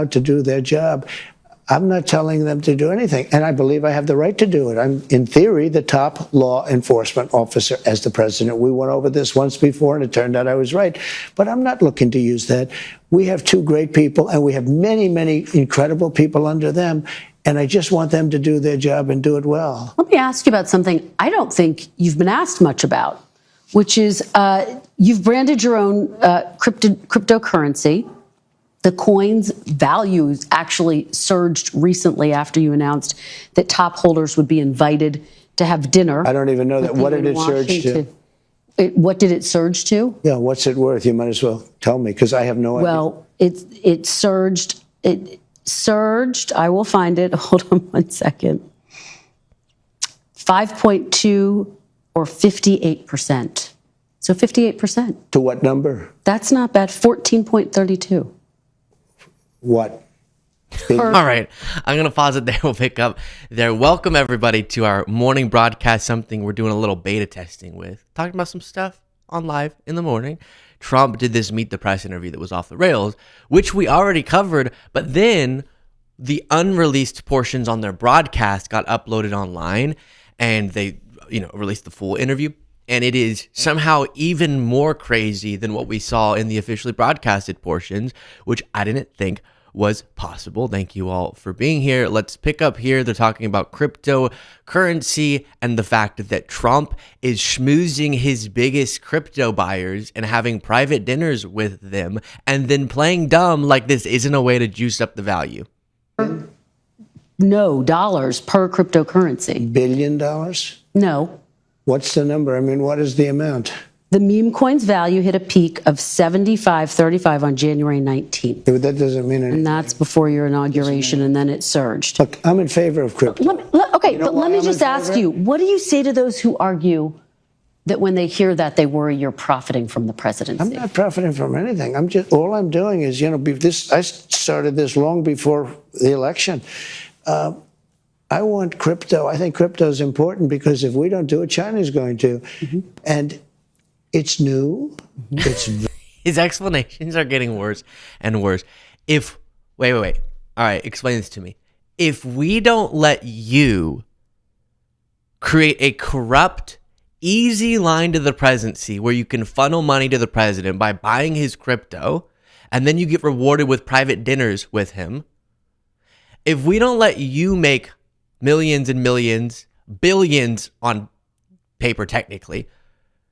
to do their job. I'm not telling them to do anything, and I believe I have the right to do it. I'm, in theory, the top law enforcement officer as the president. We went over this once before, and it turned out I was right. But I'm not looking to use that. We have two great people, and we have many, many incredible people under them, and I just want them to do their job and do it well. Let me ask you about something I don't think you've been asked much about, which is you've branded your own cryptocurrency. The coin's values actually surged recently after you announced that top holders would be invited to have dinner. I don't even know that. What did it surge to? What did it surge to? Yeah, what's it worth? You might as well tell me, because I have no idea. Well, it surged. It surged. I will find it. Hold on one second. 5.2 or 58%. So 58%. To what number? That's not bad. 14.32. What? All right, I'm going to pause it there. We'll pick up there. Welcome, everybody, to our morning broadcast, something we're doing a little beta testing with. Talking about some stuff on live in the morning. Trump did this Meet the Press interview that was off the rails, which we already covered, but then the unreleased portions on their broadcast got uploaded online, and they, released the full interview. And it is somehow even more crazy than what we saw in the officially broadcasted portions, which I didn't think was possible. Thank you all for being here. Let's pick up here. They're talking about cryptocurrency and the fact that Trump is schmoozing his biggest crypto buyers and having private dinners with them and then playing dumb like this isn't a way to juice up the value. No, dollars per cryptocurrency. $billion? No. What's the number? I mean, what is the amount? The meme coin's value hit a peak of 75.35 on January 19th. But that doesn't mean anything. And that's before your inauguration, and then it surged. Look, I'm in favor of crypto. Let me just ask you, what do you say to those who argue that when they hear that, they worry you're profiting from the presidency? I'm not profiting from anything. All I'm doing is, I started this long before the election. I want crypto. I think crypto is important because if we don't do it, China's going to. Mm-hmm. And it's new. Mm-hmm. His explanations are getting worse and worse. Wait. All right, explain this to me. If we don't let you create a corrupt, easy line to the presidency where you can funnel money to the president by buying his crypto, and then you get rewarded with private dinners with him, if we don't let you make millions and millions, billions on paper, technically,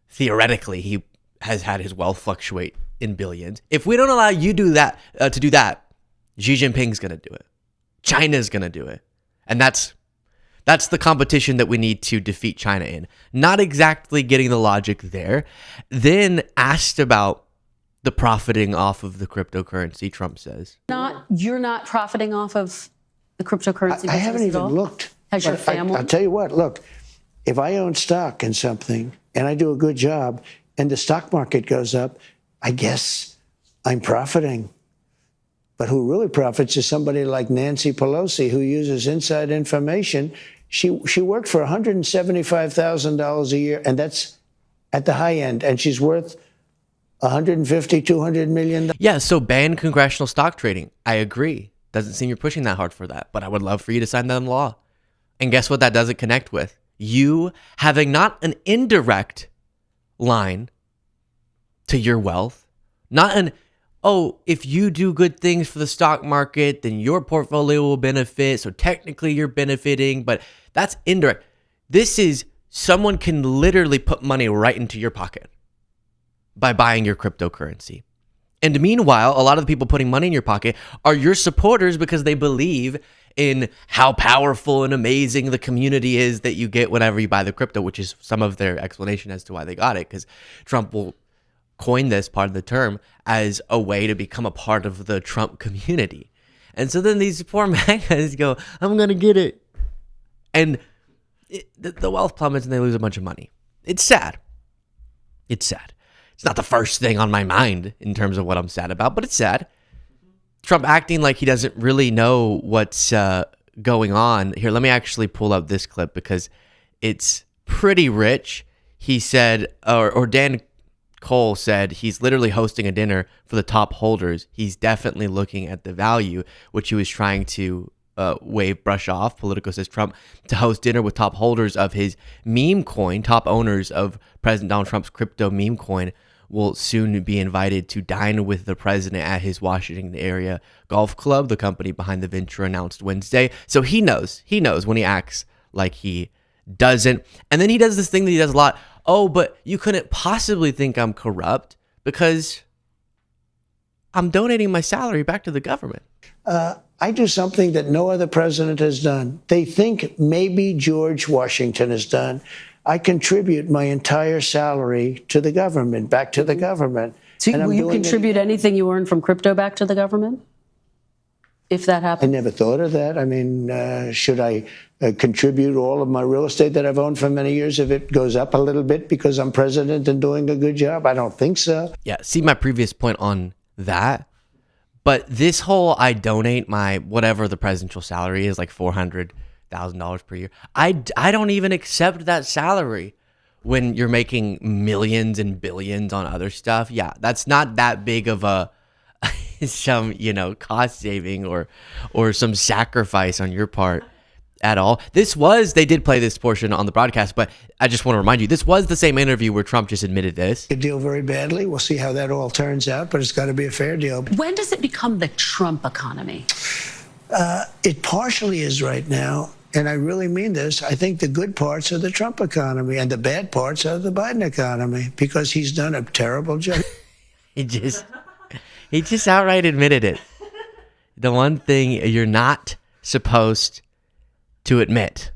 theoretically, he has had his wealth fluctuate in billions. If we don't allow you to do that, Xi Jinping's going to do it. China's going to do it. And that's the competition that we need to defeat China in. Not exactly getting the logic there. Then asked about the profiting off of the cryptocurrency, Trump says. You're not profiting off of the cryptocurrency? I haven't even looked. Has your family? I'll tell you what, look, if I own stock in something and I do a good job and the stock market goes up, I guess I'm profiting. But who really profits is somebody like Nancy Pelosi, who uses inside information. She worked for $175,000 a year, and that's at the high end, and she's worth $150, $200 million. Yeah, so ban congressional stock trading. I agree. Doesn't seem you're pushing that hard for that, but I would love for you to sign that into law. And guess what that doesn't connect with? You having not an indirect line to your wealth, not an, if you do good things for the stock market, then your portfolio will benefit. So technically you're benefiting, but that's indirect. This is someone can literally put money right into your pocket by buying your cryptocurrency. And meanwhile, a lot of the people putting money in your pocket are your supporters because they believe in how powerful and amazing the community is that you get whenever you buy the crypto, which is some of their explanation as to why they got it, because Trump will coin this part of the term as a way to become a part of the Trump community. And so then these poor MAGAs go, I'm going to get it. And the wealth plummets and they lose a bunch of money. It's sad. It's sad. It's not the first thing on my mind in terms of what I'm sad about, but it's sad. Trump acting like he doesn't really know what's going on. Here, let me actually pull up this clip because it's pretty rich. He said, or Dan Cole said he's literally hosting a dinner for the top holders. He's definitely looking at the value, which he was trying to brush off. Politico says Trump to host dinner with top holders of his meme coin. Top owners of President Donald Trump's crypto meme coin will soon be invited to dine with the president at his Washington area golf club, the company behind the venture announced Wednesday. So he knows when he acts like he doesn't. And then he does this thing that he does a lot. Oh, but you couldn't possibly think I'm corrupt because I'm donating my salary back to the government. I do something that no other president has done. They think maybe George Washington has done. I contribute my entire salary to the government, back to the government. So will you contribute anything you earn from crypto back to the government? If that I happens? never thought of that. I mean, should I contribute all of my real estate that I've owned for many years if it goes up a little bit because I'm president and doing a good job? I don't think so. Yeah, see my previous point on that. But this whole I donate my whatever the presidential salary is, like $400,000 per year. I don't even accept that salary when you're making millions and billions on other stuff. Yeah, that's not that big of a some cost saving or some sacrifice on your part at all. They did play this portion on the broadcast, but I just want to remind you, this was the same interview where Trump just admitted this. A deal very badly. We'll see how that all turns out, but it's got to be a fair deal. When does it become the Trump economy? It partially is right now, and I really mean this. I think the good parts are the Trump economy, and the bad parts are the Biden economy, because he's done a terrible job. He just outright admitted it. The one thing you're not supposed to admit.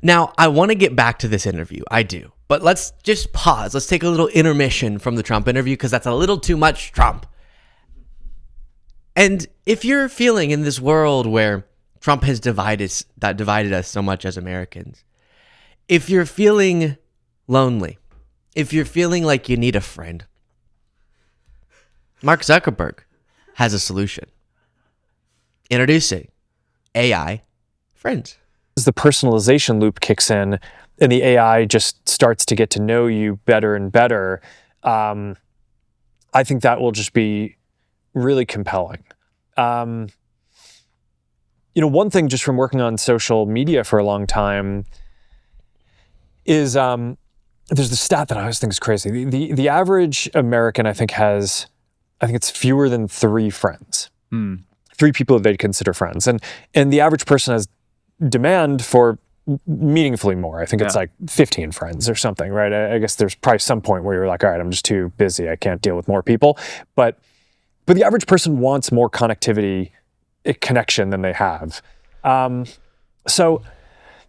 Now, I want to get back to this interview. I do. But let's just pause. Let's take a little intermission from the Trump interview because that's a little too much Trump. And if you're feeling in this world where Trump has divided us so much as Americans, if you're feeling lonely, if you're feeling like you need a friend, Mark Zuckerberg has a solution. Introducing AI Friends. As the personalization loop kicks in and the AI just starts to get to know you better and better, I think that will just be really compelling. One thing just from working on social media for a long time is there's the stat that I always think is crazy. The average American, I think it's fewer than 3 friends. 3 people that they'd consider friends. And the average person has demand for meaningfully more. I think it's like 15 friends or something, right? I guess there's probably some point where you're like, all right, I'm just too busy. I can't deal with more people. But the average person wants more connection than they have. So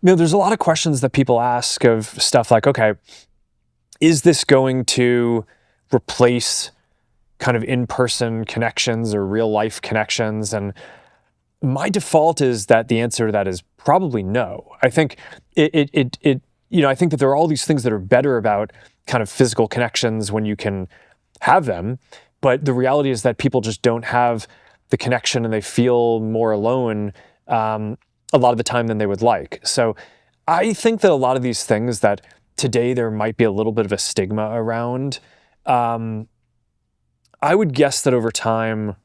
there's a lot of questions that people ask of stuff like, okay, is this going to replace kind of in-person connections or real life connections? And my default is that the answer to that is probably no. I think I think that there are all these things that are better about kind of physical connections when you can have them, but the reality is that people just don't have the connection and they feel more alone a lot of the time than they would like. So I think that a lot of these things that today there might be a little bit of a stigma around, I would guess that over time,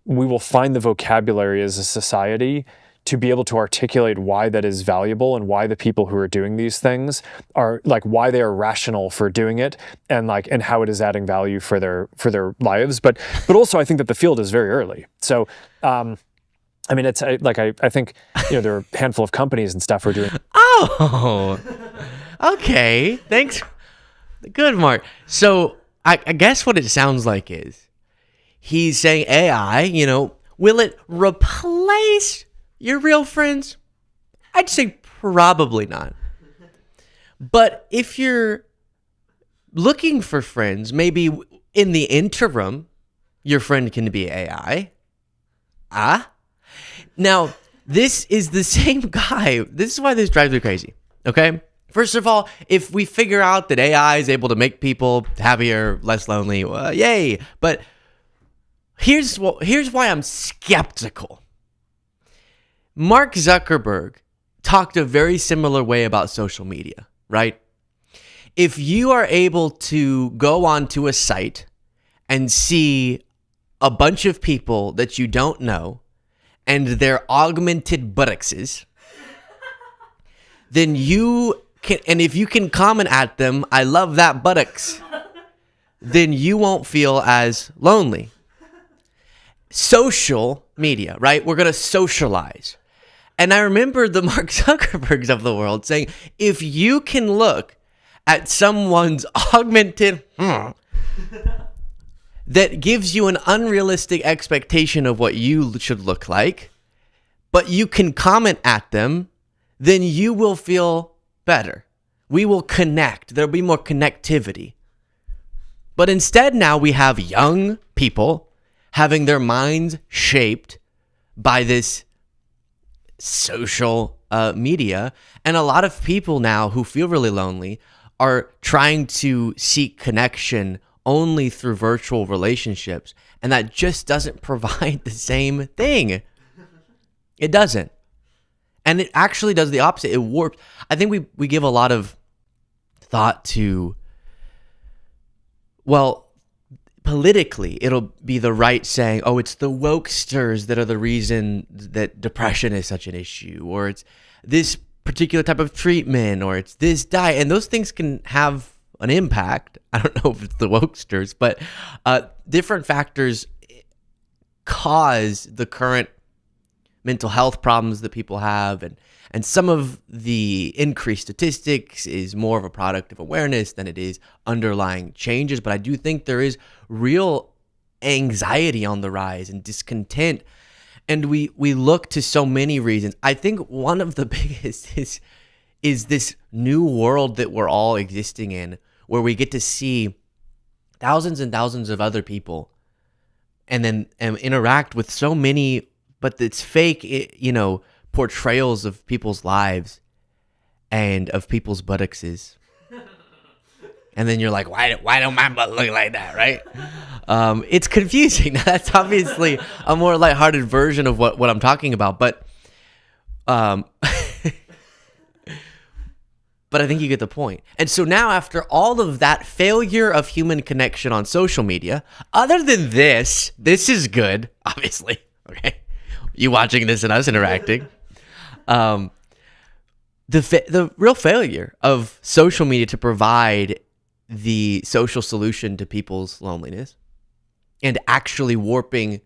we will find the vocabulary as a society to be able to articulate why that is valuable and why the people who are doing these things are like why they are rational for doing it and how it is adding value for their lives. But also I think that the field is very early. So I think there are a handful of companies and stuff who are doing. Oh, okay. Thanks. Good, Mark. So I guess what it sounds like is he's saying AI, will it replace your real friends? I'd say probably not. But if you're looking for friends, maybe in the interim, your friend can be AI. Now, this is the same guy. This is why this drives me crazy, okay? First of all, if we figure out that AI is able to make people happier, less lonely, yay. But here's why I'm skeptical. Mark Zuckerberg talked a very similar way about social media, right? If you are able to go onto a site and see a bunch of people that you don't know and their augmented buttocks, then you can, and if you can comment at them, I love that buttocks, then you won't feel as lonely. Social media, right? We're going to socialize. And I remember the Mark Zuckerbergs of the world saying, if you can look at someone's augmented that gives you an unrealistic expectation of what you should look like, but you can comment at them, then you will feel better. We will connect. There'll be more connectivity. But instead now we have young people having their minds shaped by this social media. And a lot of people now who feel really lonely are trying to seek connection only through virtual relationships. And that just doesn't provide the same thing. It doesn't. And it actually does the opposite. It warps. I think we give a lot of thought to, well, politically, it'll be the right saying, oh, it's the wokesters that are the reason that depression is such an issue, or it's this particular type of treatment, or it's this diet. And those things can have an impact. I don't know if it's the wokesters, but different factors cause the current mental health problems that people have, and some of the increased statistics is more of a product of awareness than it is underlying changes. But I do think there is real anxiety on the rise and discontent, and we look to so many reasons. I think one of the biggest is this new world that we're all existing in, where we get to see thousands and thousands of other people and then interact with so many, but it's fake, portrayals of people's lives and of people's buttocks. And then you're like, why don't my butt look like that, right? It's confusing. That's obviously a more lighthearted version of what I'm talking about, but but I think you get the point. And so now, after all of that failure of human connection on social media, other than this is good, obviously, okay? You watching this and us interacting. The real failure of social media to provide the social solution to people's loneliness and actually warping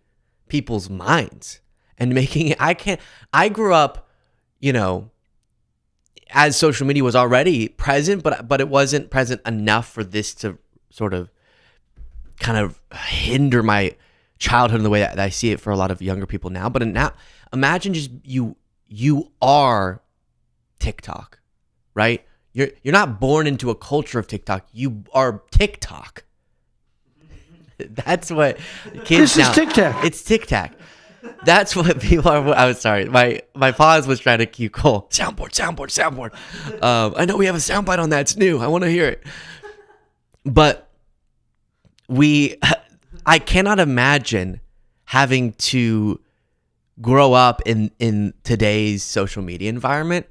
people's minds and making it, I grew up, as social media was already present, but it wasn't present enough for this to sort of kind of hinder my childhood in the way that I see it for a lot of younger people now. But now, imagine just you are TikTok, right? You're not born into a culture of TikTok. You are TikTok. That's what kids This is TikTok. It's TikTok. That's what people are. I was sorry. My pause was trying to keep cool. Soundboard. I know we have a soundbite on that. It's new. I want to hear it. But I cannot imagine having to grow up in today's social media environment.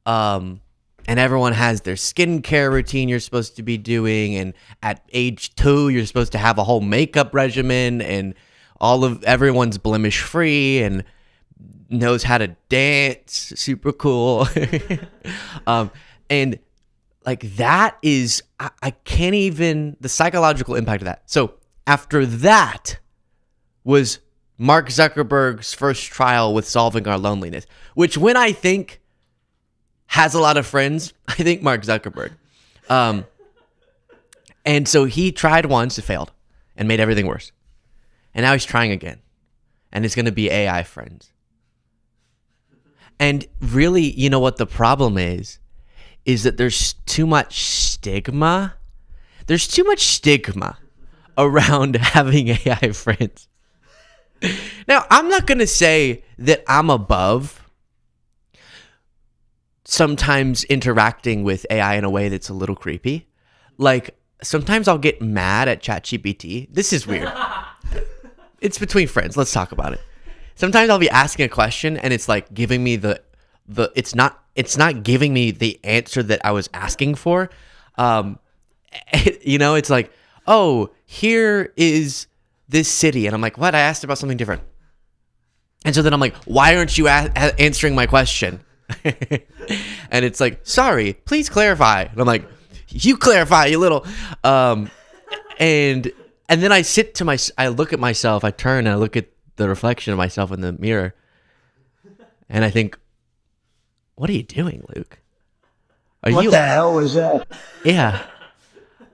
And everyone has their skincare routine you're supposed to be doing. And at age 2, you're supposed to have a whole makeup regimen, and everyone's blemish free and knows how to dance. Super cool. And like that is, I can't even, the psychological impact of that. So after that was Mark Zuckerberg's first trial with solving our loneliness, which when I think has a lot of friends, I think Mark Zuckerberg. And so he tried once, it failed, and made everything worse. And now he's trying again. And it's going to be AI friends. And really, you know what the problem is that there's too much stigma. There's too much stigma around having AI friends. Now, I'm not going to say that I'm above sometimes interacting with AI in a way that's a little creepy. Like, sometimes I'll get mad at ChatGPT. This is weird. It's between friends. Let's talk about it. Sometimes I'll be asking a question and it's like giving me it's not giving me the answer that I was asking for. It's like, oh, here is this city. And I'm like, what? I asked about something different. And so then I'm like, why aren't you answering my question? And it's like, sorry, please clarify. And I'm like, you clarify, you little. And then I look at myself, I turn and I look at the reflection of myself in the mirror. And I think, what are you doing, Luke? What the hell was that? Yeah.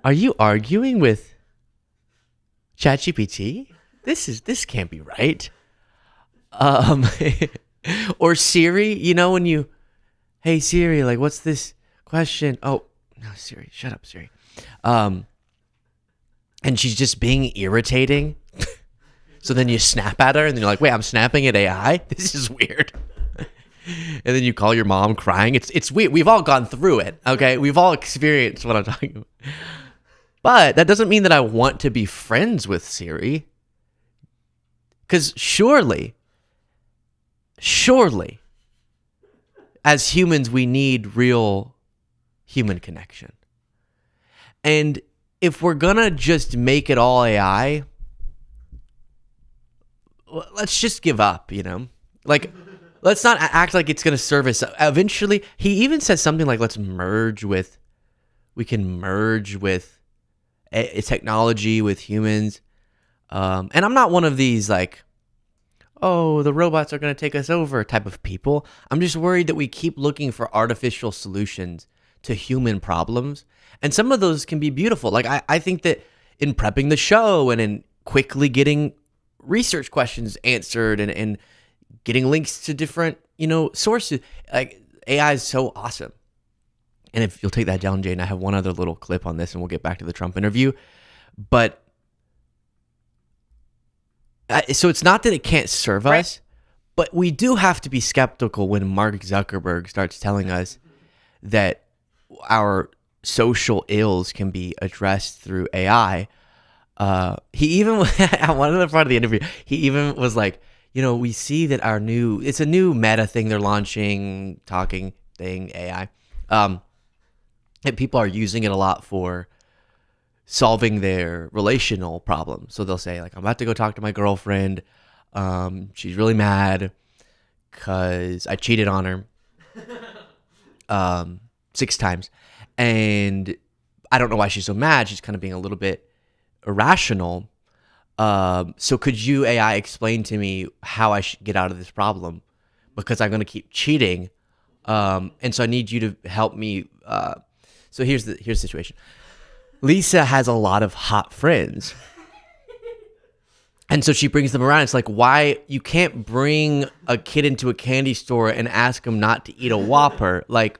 Are you arguing with ChatGPT? This can't be right. Or Siri, when you, hey Siri, like, what's this question? Oh, no, Siri, shut up, Siri. And she's just being irritating. So then you snap at her and then you're like, wait, I'm snapping at AI? This is weird. And then you call your mom crying. It's weird. We've all gone through it, okay? We've all experienced what I'm talking about. But that doesn't mean that I want to be friends with Siri. Because surely, as humans, we need real human connection. And if we're going to just make it all AI, let's just give up, Like, let's not act like it's going to serve us. Eventually, he even says something like, we can merge with a technology with humans. And I'm not one of these, like, oh, the robots are going to take us over type of people. I'm just worried that we keep looking for artificial solutions to human problems. And some of those can be beautiful. Like, I think that in prepping the show and in quickly getting research questions answered and getting links to different, sources, like, AI is so awesome. And if you'll take that down, Jane, I have one other little clip on this and we'll get back to the Trump interview. But so it's not that it can't serve us, but we do have to be skeptical when Mark Zuckerberg starts telling us that our social ills can be addressed through AI. He even, at one of the part of the interview, he even was like, we see that it's a new meta thing they're launching, talking thing, AI. And people are using it a lot for solving their relational problems. So they'll say, like, I'm about to go talk to my girlfriend. She's really mad because I cheated on her 6 times. And I don't know why she's so mad. She's kind of being a little bit irrational. So could you, AI, explain to me how I should get out of this problem? Because I'm going to keep cheating. And so I need you to help me. So here's the situation. Lisa has a lot of hot friends. And so she brings them around. It's like, why you can't bring a kid into a candy store and ask him not to eat a Whopper? Like,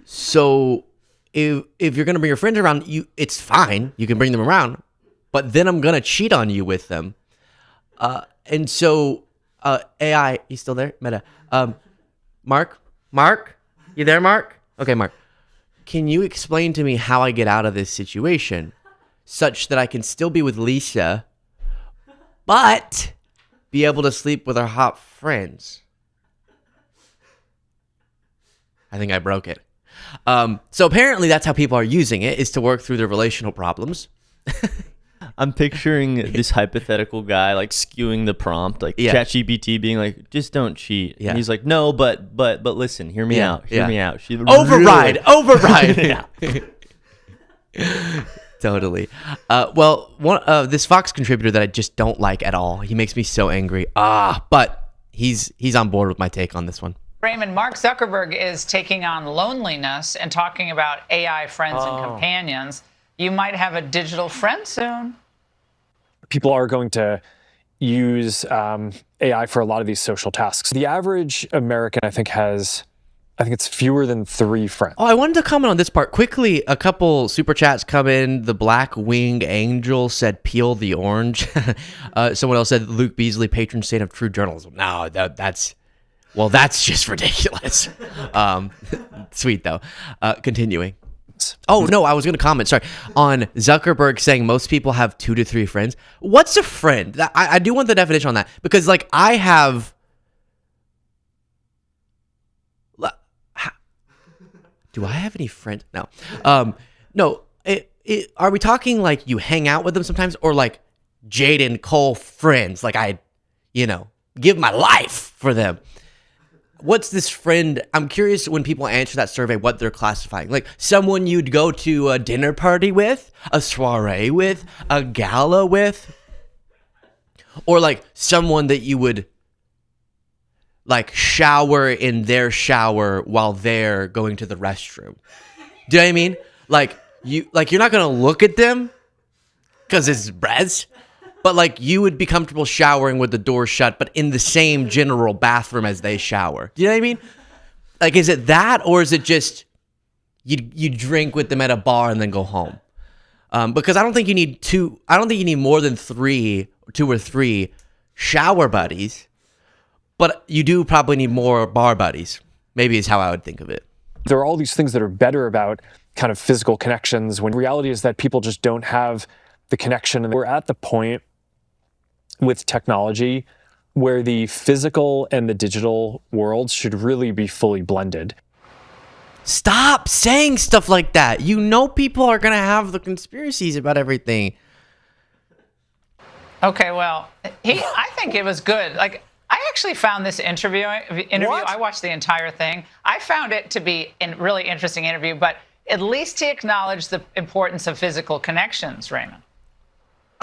so if you're going to bring your friends around, it's fine. You can bring them around. But then I'm going to cheat on you with them. And so AI, you still there? Meta. Mark? You there, Mark? Okay, Mark. Can you explain to me how I get out of this situation such that I can still be with Lisa, but be able to sleep with our hot friends? I think I broke it. So apparently that's how people are using it, is to work through their relational problems. I'm picturing this hypothetical guy like skewing the prompt, like ChatGPT being like, "Just don't cheat." Yeah. And he's like, "No, but listen, hear me out. Hear me out." She override. Yeah. Totally. Well, this Fox contributor that I just don't like at all. He makes me so angry. But he's on board with my take on this one. Raymond, Mark Zuckerberg is taking on loneliness and talking about AI friends and companions. You might have a digital friend soon. People are going to use AI for a lot of these social tasks. The average American, I think it's fewer than 3 friends. Oh, I wanted to comment on this part quickly. A couple super chats come in. The Black Winged Angel said, "Peel the orange." Someone else said, "Luke Beasley, patron saint of true journalism." No, that's just ridiculous. Sweet though. Continuing. Oh, no, I was going to comment, sorry, on Zuckerberg saying most people have 2 to 3 friends. What's a friend? I do want the definition on that, because, like, I have Do I have any friends? No. No. Are we talking like you hang out with them sometimes, or like Jaden Cole friends? Like I, give my life for them. What's this friend? I'm curious when people answer that survey, what they're classifying. Like someone you'd go to a dinner party with, a soiree with, a gala with, or like someone that you would like shower in their shower while they're going to the restroom. Do you know what I mean? Like you're not gonna look at them because it's Brez, but like you would be comfortable showering with the door shut, but in the same general bathroom as they shower. Do you know what I mean? Like, is it that, or is it just you drink with them at a bar and then go home? Because I don't think you need two. I don't think you need more than two or three shower buddies, but you do probably need more bar buddies. Maybe is how I would think of it. There are all these things that are better about kind of physical connections when reality is that people just don't have the connection. And we're at the point with technology where the physical and the digital worlds should really be fully blended. Stop saying stuff like that. People are going to have the conspiracies about everything. Okay, well, I think it was good. Like, I actually found this interview. I watched the entire thing. I found it to be a really interesting interview, but at least he acknowledged the importance of physical connections, Raymond.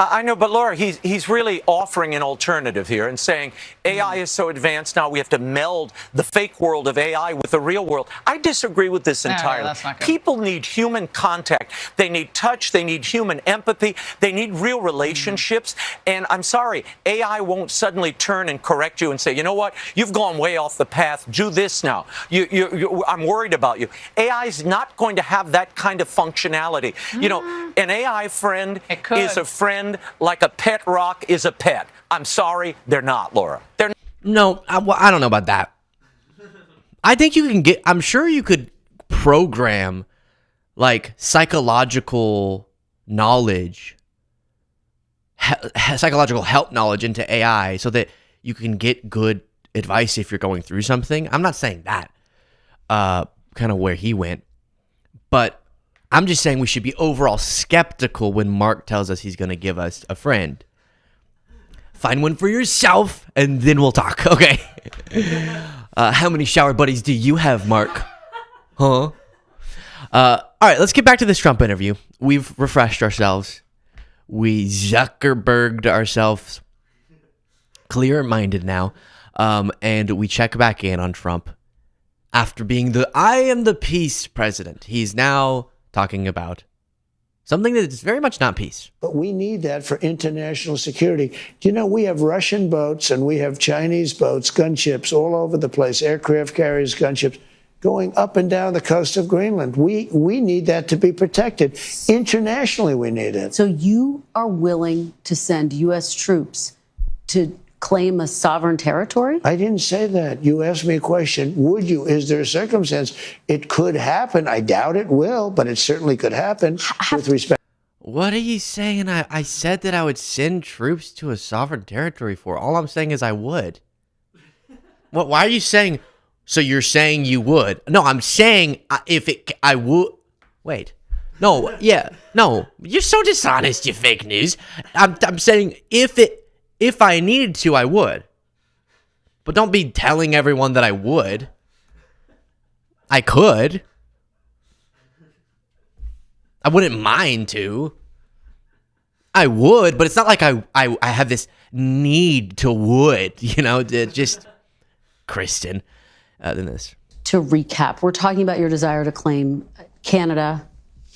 I know, but Laura, he's really offering an alternative here and saying AI is so advanced now we have to meld the fake world of AI with the real world. I disagree with this entirely. That's not good. People need human contact. They need touch. They need human empathy. They need real relationships. And I'm sorry, AI won't suddenly turn and correct you and say, you know what, you've gone way off the path. Do this now. I'm worried about you. AI is not going to have that kind of functionality. An AI friend is a friend like a pet rock is a pet. I'm sorry, they're not, Laura. They're No, I don't know about that. I think I'm sure you could program like psychological knowledge, psychological help knowledge into AI so that you can get good advice if you're going through something. I'm not saying that, kind of where he went, but I'm just saying we should be overall skeptical when Mark tells us he's going to give us a friend. Find one for yourself, and then we'll talk, okay? How many shower buddies do you have, Mark? Huh? All right, let's get back to this Trump interview. We've refreshed ourselves. We Zuckerberged ourselves. Clear-minded now. And we check back in on Trump. After being I am the peace president, he's now talking about something that is very much not peace. But we need that for international security. We have Russian boats and we have Chinese boats, gunships all over the place, aircraft carriers, gunships, going up and down the coast of Greenland. We need that to be protected. Internationally, we need it. So you are willing to send U.S. troops to claim a sovereign territory? I didn't say that. You asked me a question. Would you? Is there a circumstance? It could happen. I doubt it will, but it certainly could happen with respect. What are you saying? I said that I would send troops to a sovereign territory for. All I'm saying is I would. What? Why are you saying? So you're saying you would? No, I'm saying I would. Wait. No. Yeah. No. You're so dishonest. You fake news. I'm saying if I needed to, I would. But don't be telling everyone that I would. I could. I wouldn't mind to. I would, but it's not like I have this need to would, just Kristen than this. To recap, we're talking about your desire to claim Canada,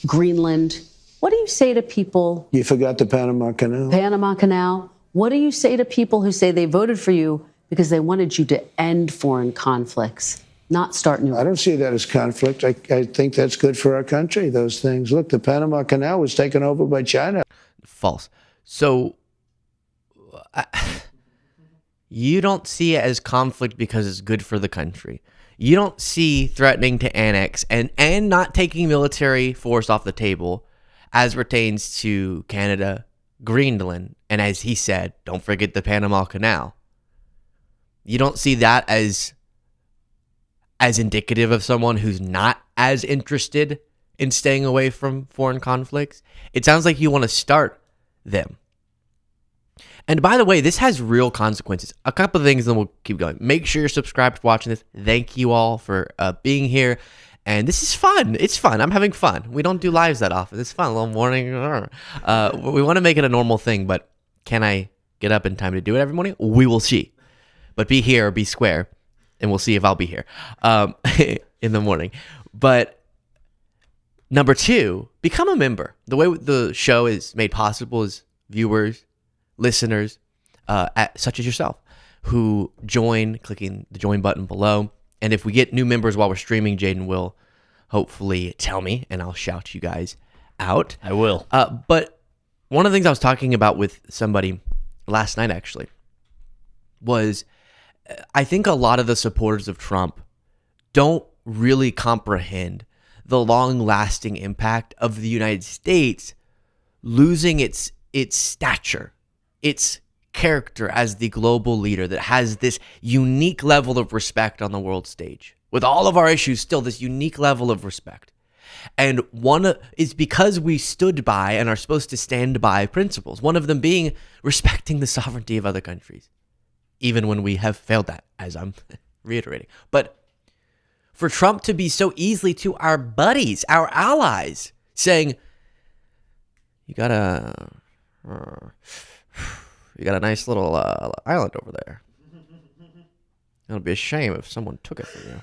Greenland. What do you say to people? You forgot the Panama Canal. Panama Canal. What do you say to people who say they voted for you because they wanted you to end foreign conflicts, not start new? I don't see that as conflict. I think that's good for our country, those things. Look, the Panama Canal was taken over by China. False. So you don't see it as conflict because it's good for the country. You don't see threatening to annex and not taking military force off the table as pertains to Canada, Greenland, and as he said, don't forget the Panama Canal. You don't see that as indicative of someone who's not as interested in staying away from foreign conflicts. It sounds like you want to start them. And by the way, this has real consequences. A couple of things, then we'll keep going. Make sure you're subscribed for watching this. Thank you all for being here. And this is fun. It's fun. I'm having fun. We don't do lives that often. It's fun. A little morning. We want to make it a normal thing, but can I get up in time to do it every morning? We will see. But be here or be square, and we'll see if I'll be here in the morning. But number 2, become a member. The way the show is made possible is viewers, listeners, such as yourself, who join, clicking the join button below. And if we get new members while we're streaming, Jaden will hopefully tell me, and I'll shout you guys out. I will. But one of the things I was talking about with somebody last night, actually, was I think a lot of the supporters of Trump don't really comprehend the long-lasting impact of the United States losing its stature, its character as the global leader that has this unique level of respect on the world stage. With all of our issues, still this unique level of respect. And one is because we stood by and are supposed to stand by principles, one of them being respecting the sovereignty of other countries, even when we have failed that, as I'm reiterating. But for Trump to be so easily to our buddies, our allies, saying, you got a nice little island over there. It would be a shame if someone took it from you.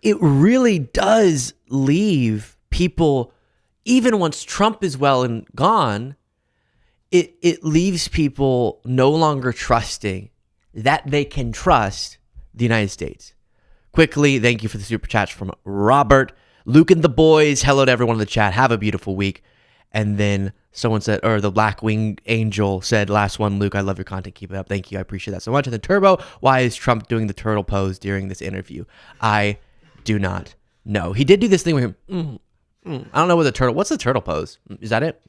It really does leave people, even once Trump is well and gone, it leaves people no longer trusting that they can trust the United States. Quickly, thank you for the super chats from Robert, Luke and the boys. Hello to everyone in the chat. Have a beautiful week. And then someone said, or the Black Wing Angel said, last one, Luke, I love your content. Keep it up. Thank you. I appreciate that so much. And then Turbo, why is Trump doing the turtle pose during this interview? I do not know. He did do this thing with him. I don't know what the turtle, what's the turtle pose? Is that it?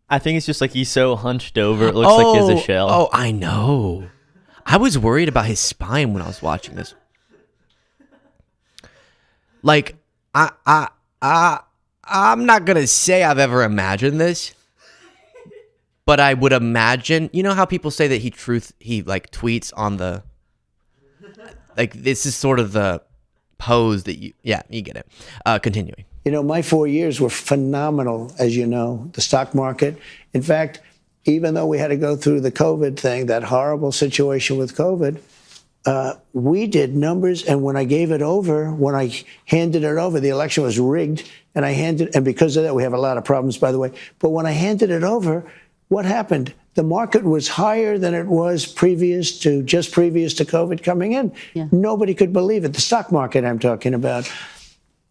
I think it's just like he's so hunched over. It looks like he has a shell. Oh, I know. I was worried about his spine when I was watching this. Like, I'm not going to say I've ever imagined this, but I would imagine, you know how people say that he like tweets on the, like, this is sort of the pose that you get it. Continuing. You know, my 4 years were phenomenal, as you know, the stock market. In fact, even though we had to go through the COVID thing, that horrible situation with COVID, we did numbers. And when I gave it over, when I handed it over, the election was rigged. And because of that, we have a lot of problems, by the way. But when I handed it over, what happened? The market was higher than it was previous to COVID coming in. Yeah. Nobody could believe it. The stock market I'm talking about.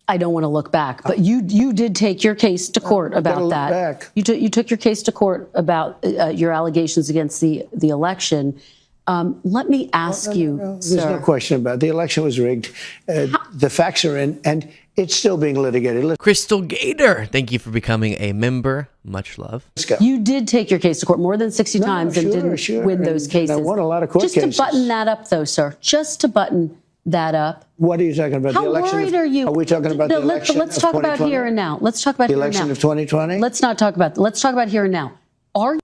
I don't want to look back, but you did take your case to court about that. Back. You took your case to court about your allegations against the election. Let me ask you, There's no question about it. The election was rigged. The facts are in, and it's still being litigated. Crystal Gator, thank you for becoming a member. Much love. Let's go. You did take your case to court more than 60 times and didn't win those cases. I won a lot of court cases. Just to button that up, though, sir. Just to button that up. What are you talking about? How the election worried are you? Are we talking about the election Let's talk about here and now. Let's talk about the here and now. election of 2020? Let's not talk about. Let's talk about here and now. Are you?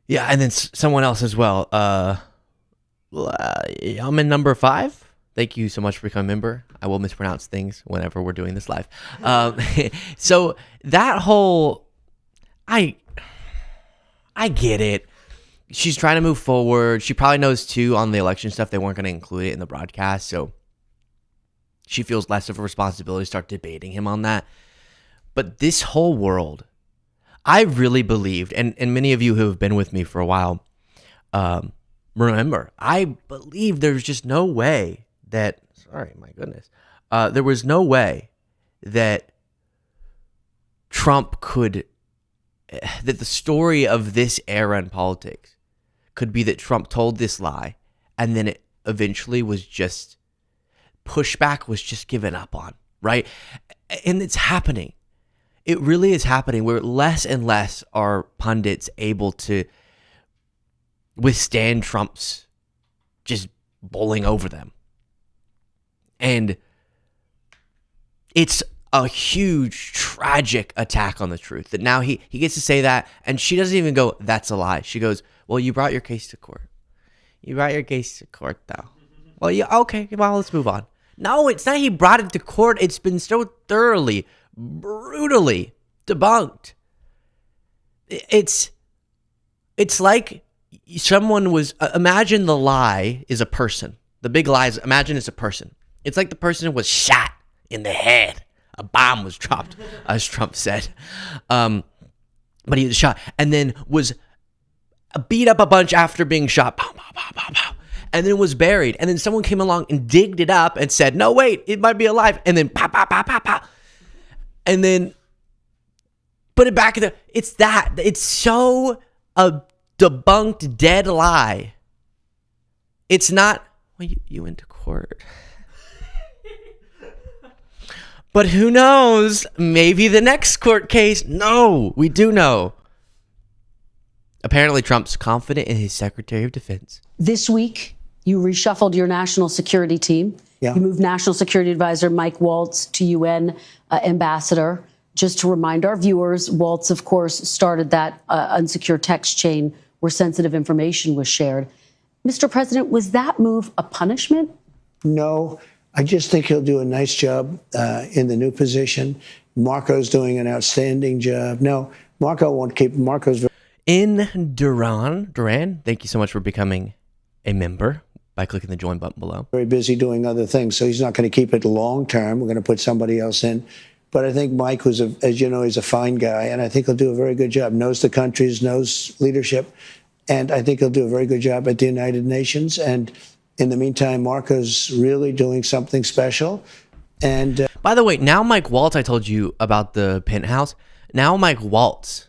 Yeah, and then someone else as well. I'm in number 5. Thank you so much for becoming a member. I will mispronounce things whenever we're doing this live. So that whole, I get it. She's trying to move forward. She probably knows too on the election stuff they weren't going to include it in the broadcast, so she feels less of a responsibility to start debating him on that. But this whole world, I really believed, and many of you who have been with me for a while, remember, I believed there's just no way that, there was no way that Trump could, that the story of this era in politics could be that Trump told this lie and then it eventually was just, pushback was just given up on, right? And it's happening. It really is happening where less and less are pundits able to withstand Trump's just bowling over them. And it's a huge, tragic attack on the truth that now he gets to say that, and she doesn't even go, that's a lie. She goes, well, you brought your case to court. You brought your case to court, though. Well, yeah, okay, well, let's move on. No, it's not he brought it to court. It's been so thoroughly, brutally debunked. It's like someone was, imagine the lie is a person. The big lie is, imagine it's a person. It's like the person was shot in the head. A bomb was dropped, as Trump said. But he was shot and then was beat up a bunch after being shot. Pow, pow, pow, pow, pow. And then was buried. And then someone came along and digged it up and said, no, wait, it might be alive. And then pow, pow, pow, pow, pow. And then put it back in there. It's that. It's so a debunked dead lie. It's not, well, you went to court. But who knows? Maybe the next court case. No, we do know. Apparently, Trump's confident in his Secretary of Defense. This week, you reshuffled your national security team. Yeah. You moved National Security Advisor Mike Waltz to UN ambassador. Just to remind our viewers, Waltz, of course, started that unsecure text chain where sensitive information was shared. Mr. President, was that move a punishment? No, I just think he'll do a nice job in the new position. Marco's doing an outstanding job. No, Marco won't keep. Marco's in Duran, thank you so much for becoming a member by clicking the join button below. very busy doing other things, so he's not going to keep it long term. We're going to put somebody else in. But I think Mike, who's, as you know, he's a fine guy, and I think he'll do a very good job. Knows the countries, knows leadership, and I think he'll do a very good job at the United Nations. And in the meantime, Marco's really doing something special. And by the way, now Mike Waltz, I told you about the penthouse. Now Mike Waltz,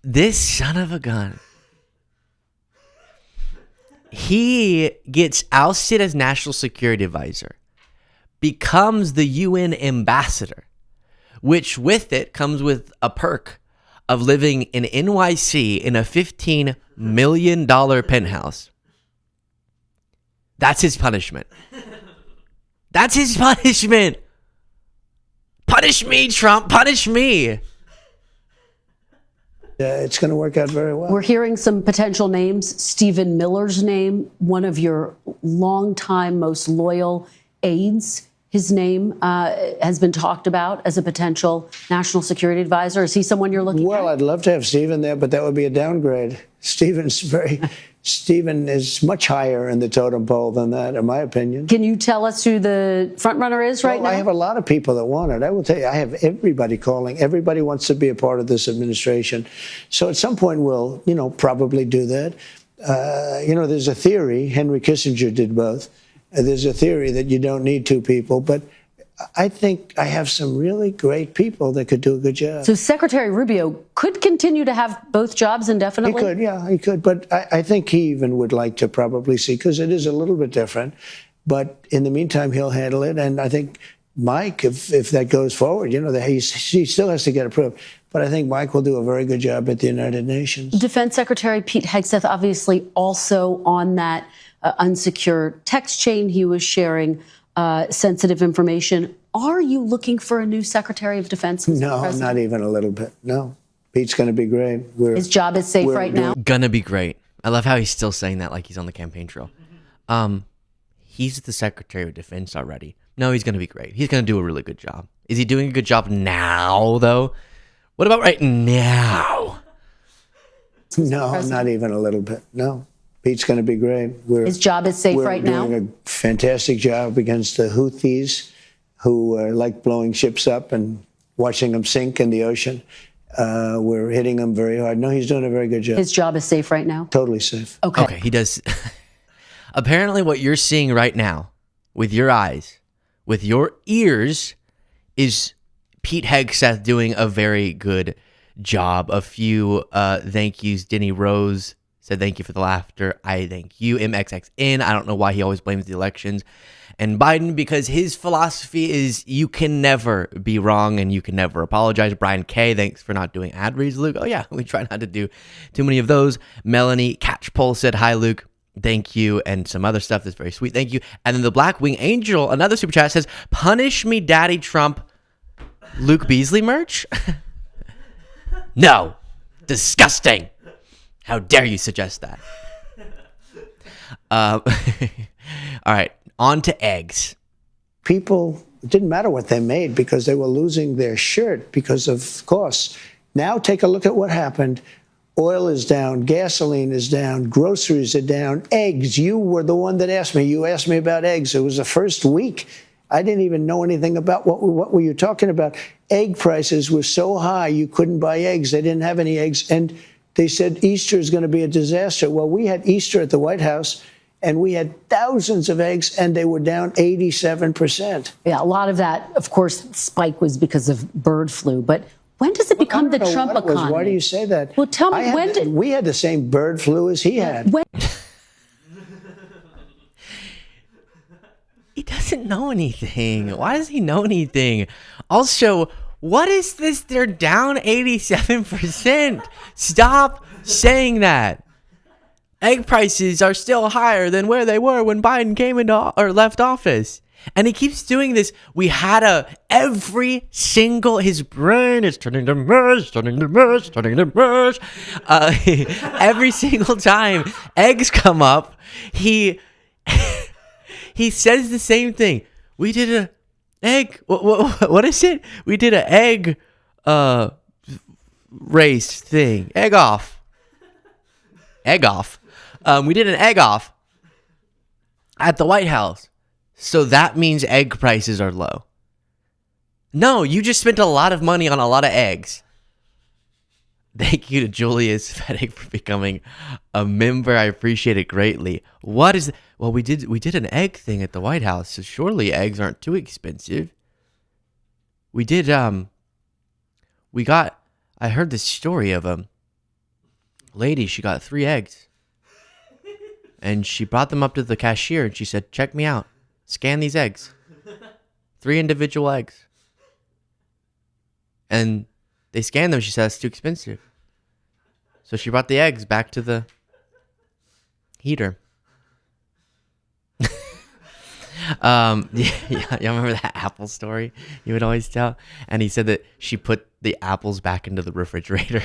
this son of a gun, he gets ousted as national security advisor, becomes the UN ambassador, which with it comes with a perk of living in NYC in a $15 million penthouse. That's his punishment. That's his punishment. Punish me, Trump. Punish me. it's going to work out very well. We're hearing some potential names. Stephen Miller's name, one of your longtime, most loyal aides. His name has been talked about as a potential national security advisor. Is he someone you're looking at? Well, I'd love to have Stephen there, but that would be a downgrade. Stephen is much higher in the totem pole than that, in my opinion. Can you tell us who the front runner is right now? I have a lot of people that want it. I will tell you, I have everybody calling. Everybody wants to be a part of this administration. So at some point, we'll, probably do that. There's a theory. Henry Kissinger did both. There's a theory that you don't need two people, but I think I have some really great people that could do a good job. So Secretary Rubio could continue to have both jobs indefinitely? He could, yeah, he could. But I think he even would like to probably see, because it is a little bit different. But in the meantime, he'll handle it. And I think Mike, if that goes forward, he still has to get approved. But I think Mike will do a very good job at the United Nations. Defense Secretary Pete Hegseth, obviously also on that unsecure text chain. He was sharing sensitive information. Are you looking for a new Secretary of Defense? No, President? not even a little bit. No. Pete's going to be great. His job is safe right now? Gonna be great. I love how he's still saying that like he's on the campaign trail. He's the Secretary of Defense already. No, he's gonna be great. He's gonna do a really good job. Is he doing a good job now, though? What about right now? No, not even a little bit. No. Pete's going to be great. His job is safe right now? We're doing a fantastic job against the Houthis, who like blowing ships up and watching them sink in the ocean. We're hitting them very hard. No, he's doing a very good job. His job is safe right now? Totally safe. Okay, he does. Apparently what you're seeing right now with your eyes, with your ears, is Pete Hegseth doing a very good job. A few thank yous. Denny Rose said thank you for the laughter. I thank you. MXXN. I don't know why he always blames the elections and Biden, because his philosophy is you can never be wrong and you can never apologize. Brian K, thanks for not doing ad reads, Luke. Oh yeah, we try not to do too many of those. Melanie Catchpole said hi, Luke. Thank you. And some other stuff that's very sweet. Thank you. And then the Black Wing Angel, another super chat, says, punish me, Daddy Trump, Luke Beasley merch? No. Disgusting. How dare you suggest that? All right. On to eggs. People, it didn't matter what they made because they were losing their shirt because of costs. Now take a look at what happened. Oil is down, gasoline is down, groceries are down, eggs. You were the one that asked me. You asked me about eggs. It was the first week. I didn't even know anything about what were you talking about. Egg prices were so high you couldn't buy eggs. They didn't have any eggs. And they said Easter is going to be a disaster. Well, we had Easter at the White House, and we had thousands of eggs, and they were down 87%. Yeah, a lot of that, of course, spike was because of bird flu. But when does it become the Trump economy? Why do you say that? Well, tell me, we had the same bird flu as he had. He doesn't know anything. Why does he know anything? Also, what is this? They're down 87%. Stop saying that. Egg prices are still higher than where they were when Biden came into or left office. And he keeps doing this. We had every single, his brain is turning to mush. Every single time eggs come up, he says the same thing. We did an egg, what is it? We did an egg race thing. Egg off. We did an egg off at the White House. So that means egg prices are low. No, you just spent a lot of money on a lot of eggs. Thank you to Julius Fettig for becoming a member. I appreciate it greatly. What is... Well, we did an egg thing at the White House, so surely eggs aren't too expensive. We did... I heard this story of a lady. She got 3 eggs. And she brought them up to the cashier and she said, check me out. Scan these eggs. 3 individual eggs. And they scanned them. She said, it's too expensive. So she brought the eggs back to the heater. Yeah, you remember that apple story you would always tell? And he said that she put the apples back into the refrigerator.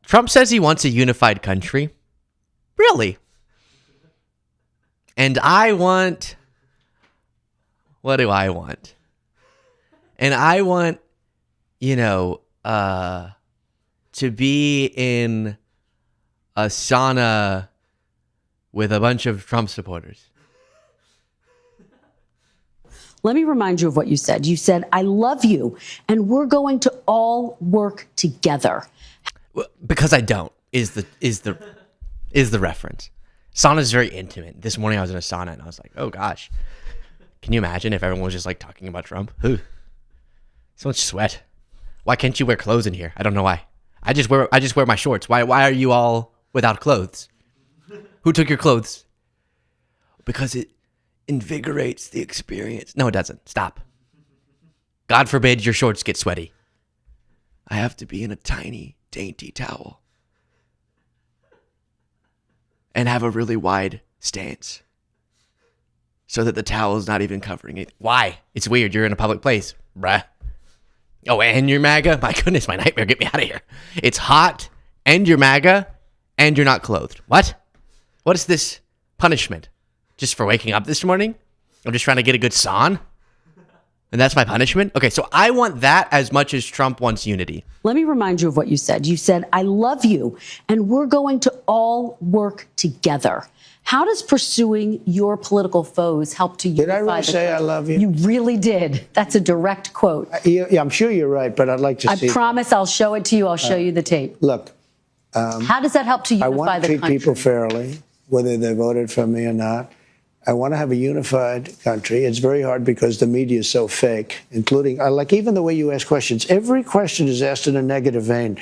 Trump says he wants a unified country. Really? And I want... What do I want? And I want, to be in a sauna with a bunch of Trump supporters. Let me remind you of what you said. You said, I love you, and we're going to all work together. Because I don't, is the reference. Sauna is very intimate. This morning I was in a sauna and I was like, oh gosh. Can you imagine if everyone was just like talking about Trump? Ooh, so much sweat. Why can't you wear clothes in here? I don't know why. I just wear my shorts. Why are you all without clothes? Who took your clothes? Because it invigorates the experience. No, it doesn't. Stop. God forbid your shorts get sweaty. I have to be in a tiny, dainty towel. And have a really wide stance. So that the towel is not even covering it. Why? It's weird. You're in a public place, bruh. Oh, and you're MAGA? My goodness, my nightmare. Get me out of here. It's hot, and you're MAGA, and you're not clothed. What? What is this punishment? Just for waking up this morning? I'm just trying to get a good sauna? And that's my punishment? Okay, so I want that as much as Trump wants unity. Let me remind you of what you said. You said, I love you, and we're going to all work together. How does pursuing your political foes help to unify the country? Did I really say I love you? You really did. That's a direct quote. Yeah, I'm sure you're right, but I'd like to see. I promise I'll show it to you. I'll show you the tape. Look. How does that help to unify the country? I want to treat people fairly, whether they voted for me or not. I want to have a unified country. It's very hard because the media is so fake, including, like even the way you ask questions. Every question is asked in a negative vein.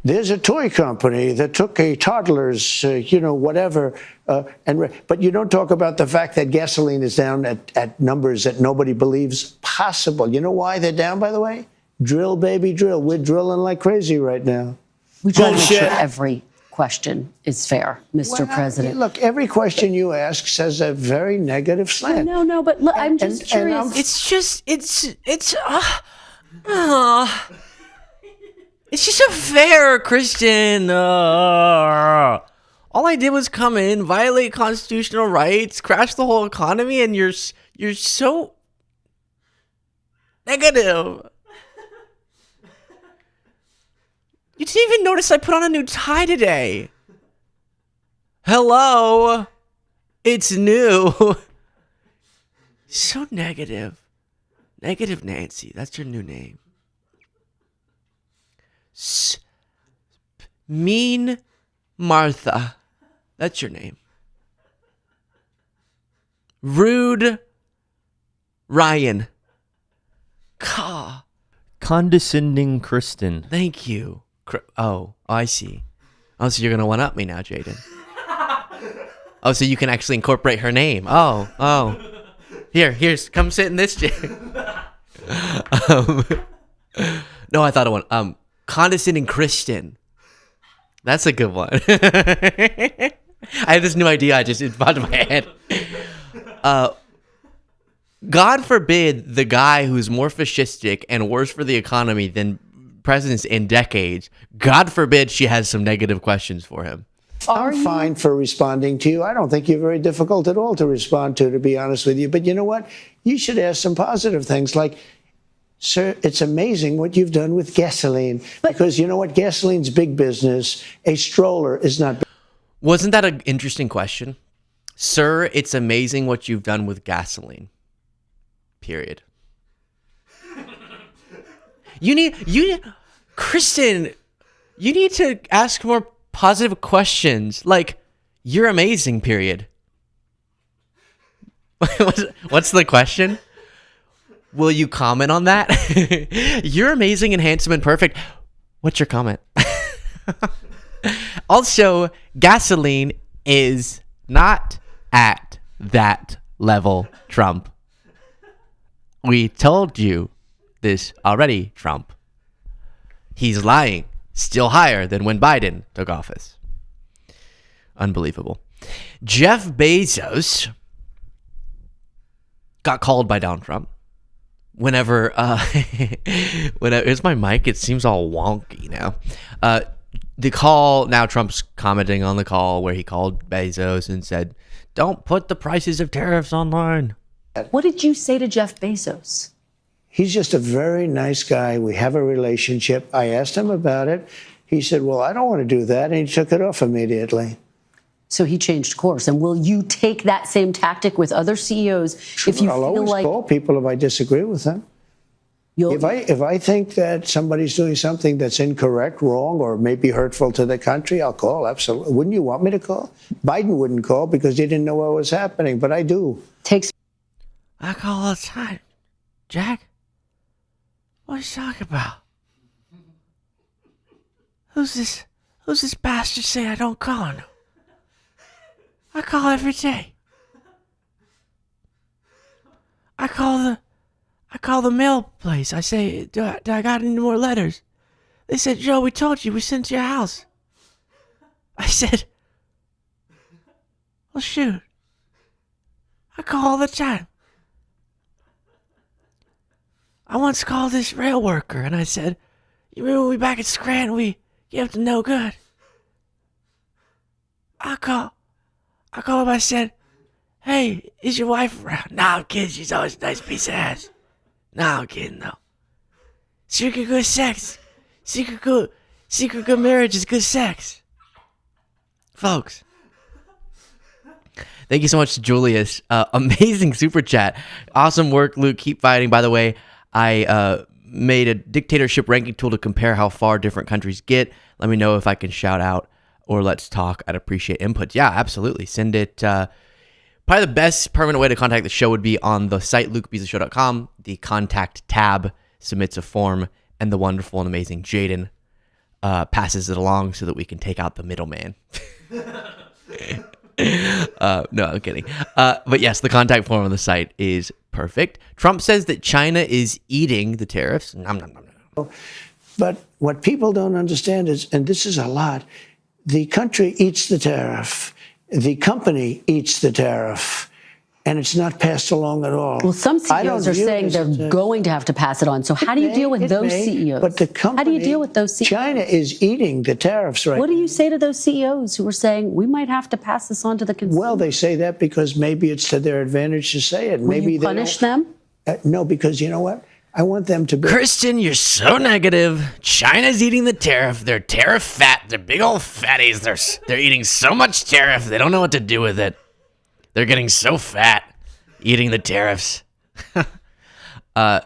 There's a toy company that took a toddler's, whatever. But you don't talk about the fact that gasoline is down at numbers that nobody believes possible. You know why they're down, by the way? Drill, baby, drill. We're drilling like crazy right now. We try to make sure every question is fair, Mr. President. Look, every question you ask says a very negative slant. No, but look, I'm just curious. It's just a fair, Christian. All I did was come in, violate constitutional rights, crash the whole economy, and you're so negative. You didn't even notice I put on a new tie today. Hello, it's new. So negative. Negative Nancy, that's your new name. Mean Martha, that's your name. Rude Ryan. Condescending Kristen. Thank you. Oh, I see. Oh, so you're going to one-up me now, Jaden. Oh, so you can actually incorporate her name. Oh. Here's, come sit in this chair. No, I thought of one. Condescending Christian. That's a good one. I have this new idea. It popped in my head. God forbid the guy who's more fascistic and worse for the economy than presidents in decades, God forbid she has some negative questions for him. I'm fine for responding to you. I don't think you're very difficult at all to respond to be honest with you. But you know what? You should ask some positive things like, sir, it's amazing what you've done with gasoline. Because you know what? Gasoline's big business. A stroller is not. Wasn't that an interesting question? Sir, it's amazing what you've done with gasoline. Period. Kristen, you need to ask more positive questions. Like, you're amazing, period. What's the question? Will you comment on that? You're amazing and handsome and perfect. What's your comment? Also, gasoline is not at that level, Trump. We told you this already, Trump. He's lying. Still higher than when Biden took office. Unbelievable. Jeff Bezos got called by Donald Trump. Whenever here's my mic, it seems all wonky now. The call, now Trump's commenting on the call where he called Bezos and said, "Don't put the prices of tariffs online." What did you say to Jeff Bezos? He's just a very nice guy. We have a relationship. I asked him about it. He said, well, I don't want to do that. And he took it off immediately. So he changed course. And will you take that same tactic with other CEOs if you I'll feel always like call people if I disagree with them. If I think that somebody's doing something that's incorrect, wrong, or maybe hurtful to the country, I'll call. Absolutely. Wouldn't you want me to call? Biden wouldn't call because he didn't know what was happening, but I do. I call all the time. Jack, what are you talking about? Who's this bastard saying I don't call him? I call every day. I call the mail place. I say, do I got any more letters? They said, Joe, we told you. We sent to your house. I said, well, shoot. I call all the time. I once called this rail worker, and I said, you remember when we back at Scranton, we gave them no good? I call him, I said, hey, is your wife around? Nah, I'm kidding. She's always a nice piece of ass. Nah, I'm kidding, though. Secret good sex. Secret good marriage is good sex. Folks. Thank you so much to Julius. Amazing super chat. Awesome work, Luke. Keep fighting. By the way, I made a dictatorship ranking tool to compare how far different countries get. Let me know if I can shout out or let's talk. I'd appreciate input. Yeah, absolutely. Send it. Probably the best permanent way to contact the show would be on the site, lukebezoshow.com. The contact tab submits a form, and the wonderful and amazing Jaden passes it along so that we can take out the middleman. No, I'm kidding. But yes, the contact form on the site is perfect. Trump says that China is eating the tariffs. Nom, nom, nom, nom. But what people don't understand is, and this is a lot, the country eats the tariff, the company eats the tariff, and it's not passed along at all. Well, some CEOs are saying they're going to have to pass it on. So how do you deal with those CEOs? But the company, how do you deal with those CEOs? China is eating the tariffs right now. What do you say to those CEOs who are saying we might have to pass this on to the consumer? Well, they say that because maybe it's to their advantage to say it. Maybe you punish them? No, because you know what? I want them to be. Kristen, you're so negative. China's eating the tariff. They're tariff fat. They're big old fatties. They're eating so much tariff. They don't know what to do with it. They're getting so fat eating the tariffs. I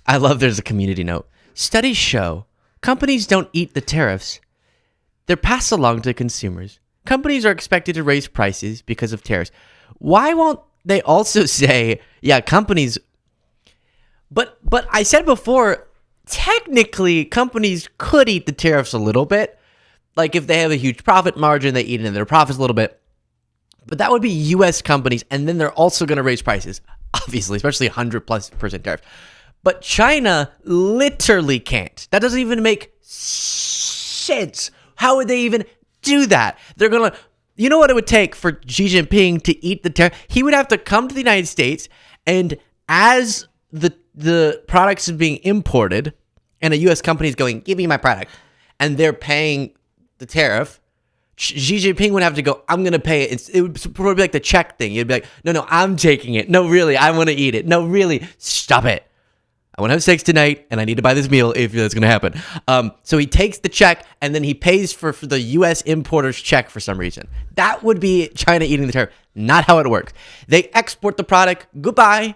love there's a community note. Studies show companies don't eat the tariffs. They're passed along to consumers. Companies are expected to raise prices because of tariffs. Why won't they also say, yeah, companies... But I said before, technically, companies could eat the tariffs a little bit. Like if they have a huge profit margin, they eat into their profits a little bit. But that would be U.S. companies, and then they're also going to raise prices, obviously, especially 100+% tariff. But China literally can't. That doesn't even make sense. How would they even do that? They're going to... You know what it would take for Xi Jinping to eat the tariff? He would have to come to the United States, and as the products is being imported and a U.S. company is going, give me my product, and they're paying the tariff, Xi Jinping would have to go, I'm going to pay it. It would probably be like the check thing. You'd be like, no, I'm taking it. No, really, I want to eat it. No, really, stop it. I want to have sex tonight, and I need to buy this meal if that's going to happen. So he takes the check, and then he pays for the U.S. importer's check for some reason. That would be China eating the tariff. Not how it works. They export the product, goodbye,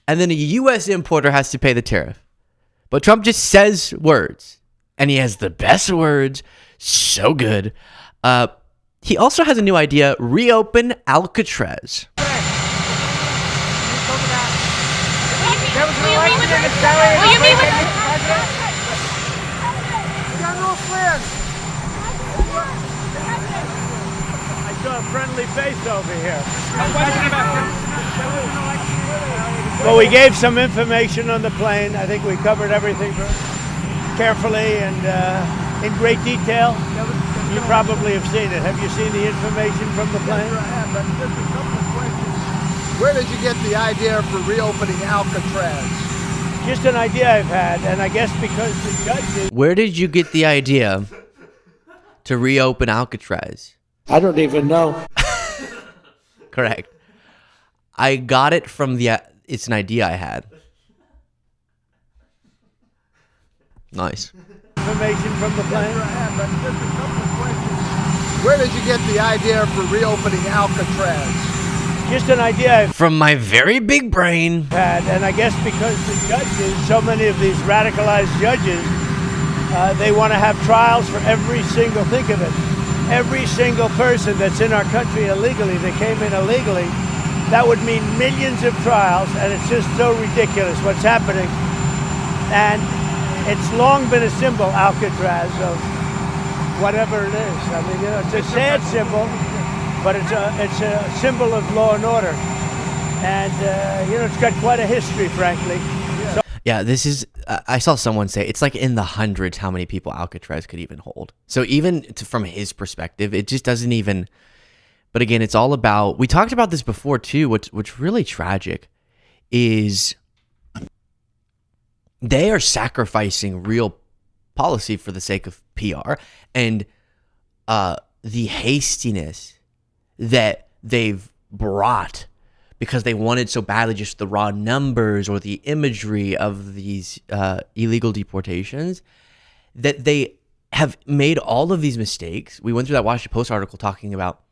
and then a U.S. importer has to pay the tariff. But Trump just says words, and he has the best words. So good. He also has a new idea, reopen Alcatraz. I saw a friendly face over here. Well, we gave some information on the plane. I think we covered everything carefully and in great detail. You probably have seen it. Have you seen the information from the plane? I have, but just a couple of questions. Where did you get the idea for reopening Alcatraz? Just an idea I've had, and I guess because the judges... Where did you get the idea to reopen Alcatraz? I don't even know. Correct. I got it from it's an idea I had. Nice. Information from the plane? I have, but just a couple of questions. Where did you get the idea for reopening Alcatraz? Just an idea I've From my very big brain. had, and I guess because the judges, so many of these radicalized judges, they want to have trials for every single, think of it, every single person that's in our country illegally, that came in illegally, that would mean millions of trials, and it's just so ridiculous what's happening. And it's long been a symbol, Alcatraz, of whatever it is. I mean, you know, it's a sad symbol, but it's a symbol of law and order. And, you know, it's got quite a history, frankly. So Yeah, this is, I saw someone say, it's like in the hundreds how many people Alcatraz could even hold. So even from his perspective, it just doesn't even, but again, it's all about, we talked about this before too, what's really tragic is they are sacrificing real policy for the sake of PR, and the hastiness that they've brought because they wanted so badly just the raw numbers or the imagery of these illegal deportations, that they have made all of these mistakes. We went through that Washington Post article talking about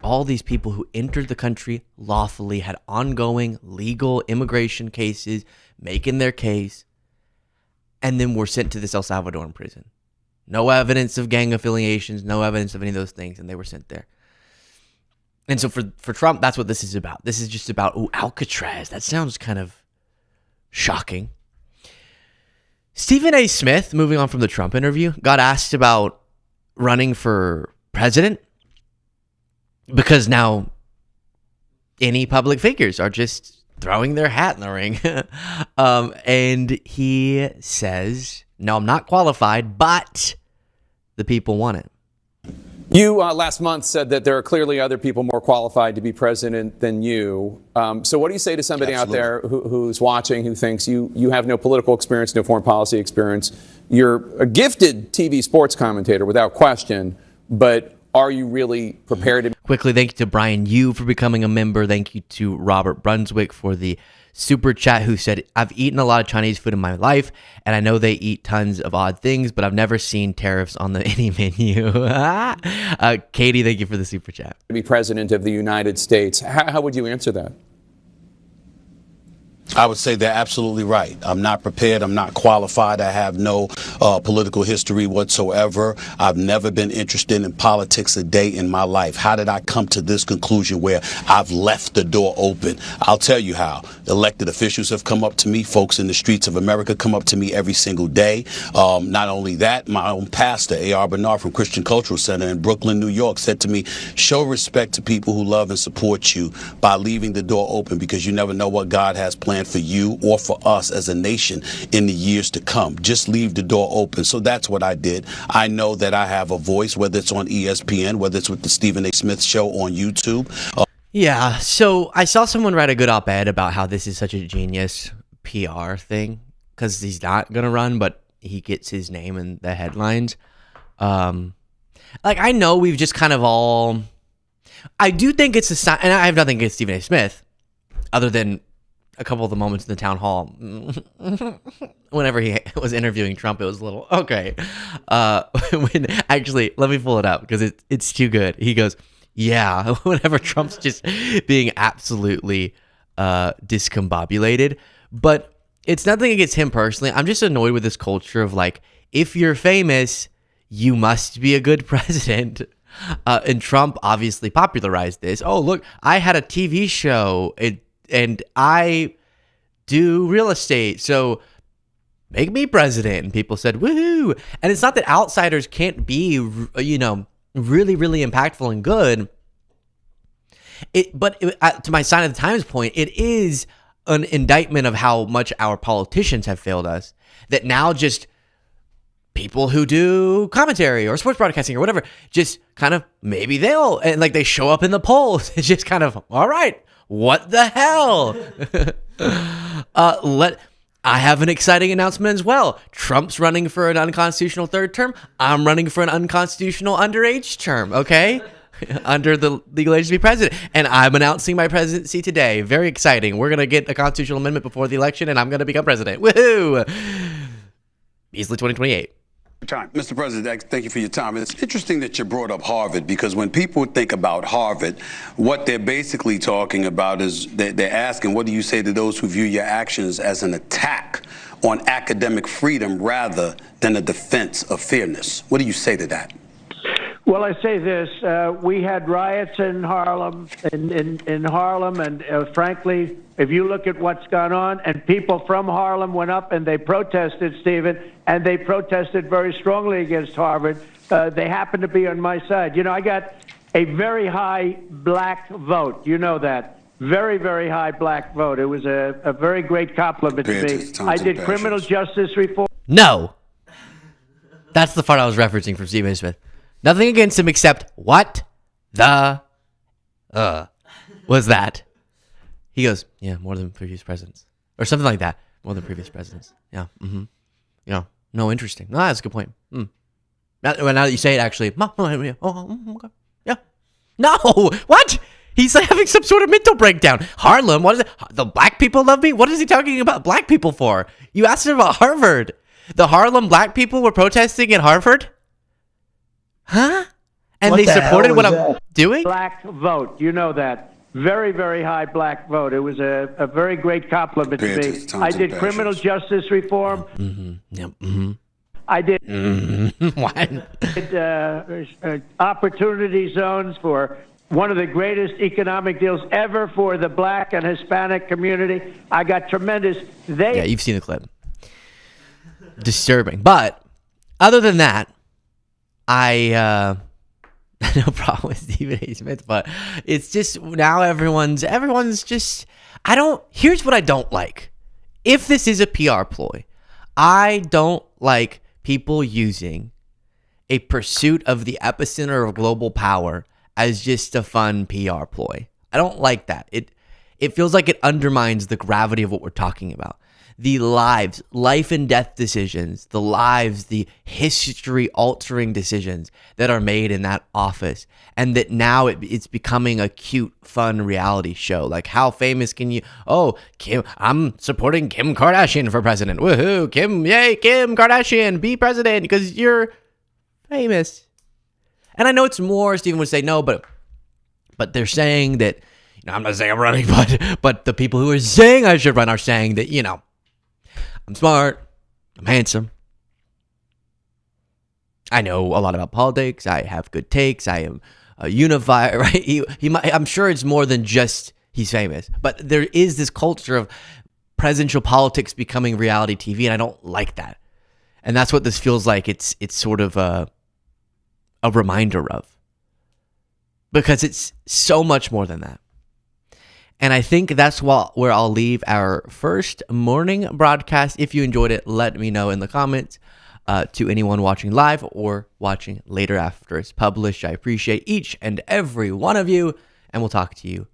all these people who entered the country lawfully, had ongoing legal immigration cases, making their case, and then were sent to this El Salvadoran prison. No evidence of gang affiliations, no evidence of any of those things, and they were sent there. And so for Trump, that's what this is about. This is just about, Alcatraz. That sounds kind of shocking. Stephen A. Smith, moving on from the Trump interview, got asked about running for president because now any public figures are just throwing their hat in the ring. And he says, no, I'm not qualified, but the people want it. You last month said that there are clearly other people more qualified to be president than you. So what do you say to somebody out there who's watching, who thinks you have no political experience, no foreign policy experience? You're a gifted TV sports commentator without question, but are you really prepared to? Quickly, thank you to Brian Yu for becoming a member. Thank you to Robert Brunswick for the super chat, who said, I've eaten a lot of Chinese food in my life, and I know they eat tons of odd things, but I've never seen tariffs on any menu. Katie, thank you for the super chat. To be president of the United States, how would you answer that? I would say they're absolutely right. I'm not prepared. I'm not qualified. I have no political history whatsoever. I've never been interested in politics a day in my life. How did I come to this conclusion where I've left the door open? I'll tell you how. Elected officials have come up to me. Folks in the streets of America come up to me every single day. Not only that, my own pastor, A.R. Bernard from Christian Cultural Center in Brooklyn, New York, said to me, show respect to people who love and support you by leaving the door open, because you never know what God has planned for you or for us as a nation in the years to come. Just leave the door open. So that's what I did. I know that I have a voice, whether it's on ESPN, whether it's with the Stephen A. Smith Show on YouTube. Yeah, so I saw someone write a good op-ed about how this is such a genius PR thing, because he's not going to run, but he gets his name in the headlines. I know we've just kind of all... I do think it's a sign, and I have nothing against Stephen A. Smith, other than a couple of the moments in the town hall. Whenever he was interviewing Trump, it was a little, okay. When actually, let me pull it up, because it's too good. He goes, yeah, whenever Trump's just being absolutely discombobulated. But it's nothing against him personally. I'm just annoyed with this culture of like, if you're famous, you must be a good president. And Trump obviously popularized this. Oh, look, I had a TV show and I do real estate, so make me president. And people said, woohoo. And it's not that outsiders can't be, really, really impactful and good. But to my Sign of the Times point, it is an indictment of how much our politicians have failed us. That now just people who do commentary or sports broadcasting or whatever, just kind of maybe they show up in the polls. It's just kind of, all right, what the hell? I have an exciting announcement as well. Trump's running for an unconstitutional third term. I'm running for an unconstitutional underage term, okay? Under the legal age to be president. And I'm announcing my presidency today. Very exciting. We're going to get a constitutional amendment before the election, and I'm going to become president. Woohoo! Easily 2028. Mr. President, thank you for your time. It's interesting that you brought up Harvard, because when people think about Harvard, what they're basically talking about is they're asking, what do you say to those who view your actions as an attack on academic freedom rather than a defense of fairness? What do you say to that? Well, I say this: we had riots in Harlem, in Harlem, and frankly, if you look at what's gone on, and people from Harlem went up and they protested, Stephen, and they protested very strongly against Harvard. They happened to be on my side. You know, I got a very high black vote. You know that. Very, very high black vote. It was a very great compliment to me. I did criminal justice reform. No. That's the part I was referencing from Stephen A. Smith. Nothing against him except what the was that? He goes, yeah, more than previous presidents. Or something like that. More than previous presidents. Yeah. Mm-hmm. Yeah. No, interesting. No, that's a good point. Now that you say it, actually. Okay. Yeah. No! What? He's having some sort of mental breakdown. Harlem, what is it? The black people love me? What is he talking about black people for? You asked him about Harvard. The Harlem black people were protesting at Harvard? Huh? And they supported what I'm doing? Black vote. You know that. Very, very high black vote. It was a very great compliment to me. I did criminal justice reform. Mm-hmm. Yep. Mm-hmm. I did what? Opportunity zones for one of the greatest economic deals ever for the black and Hispanic community. I got tremendous. Yeah, you've seen the clip. Disturbing. But other than that, I no problem with Stephen A. Smith, but it's just now everyone's just, here's what I don't like. If this is a PR ploy, I don't like people using a pursuit of the epicenter of global power as just a fun PR ploy. I don't like that. It feels like it undermines the gravity of what we're talking about. The lives, life and death decisions, the history-altering decisions that are made in that office, and that now it's becoming a cute, fun reality show. Like, how famous can you? Oh, Kim, I'm supporting Kim Kardashian for president. Woohoo, Kim! Yay, Kim Kardashian, be president because you're famous. And I know it's more. Stephen would say no, but they're saying that. I'm not saying I'm running, but the people who are saying I should run are saying that I'm smart, I'm handsome, I know a lot about politics, I have good takes, I am a unifier, right? I'm sure it's more than just he's famous, but there is this culture of presidential politics becoming reality TV, and I don't like that. And that's what this feels like. It's sort of a reminder of, because it's so much more than that. And I think that's where I'll leave our first morning broadcast. If you enjoyed it, let me know in the comments. To anyone watching live or watching later after it's published, I appreciate each and every one of you, and we'll talk to you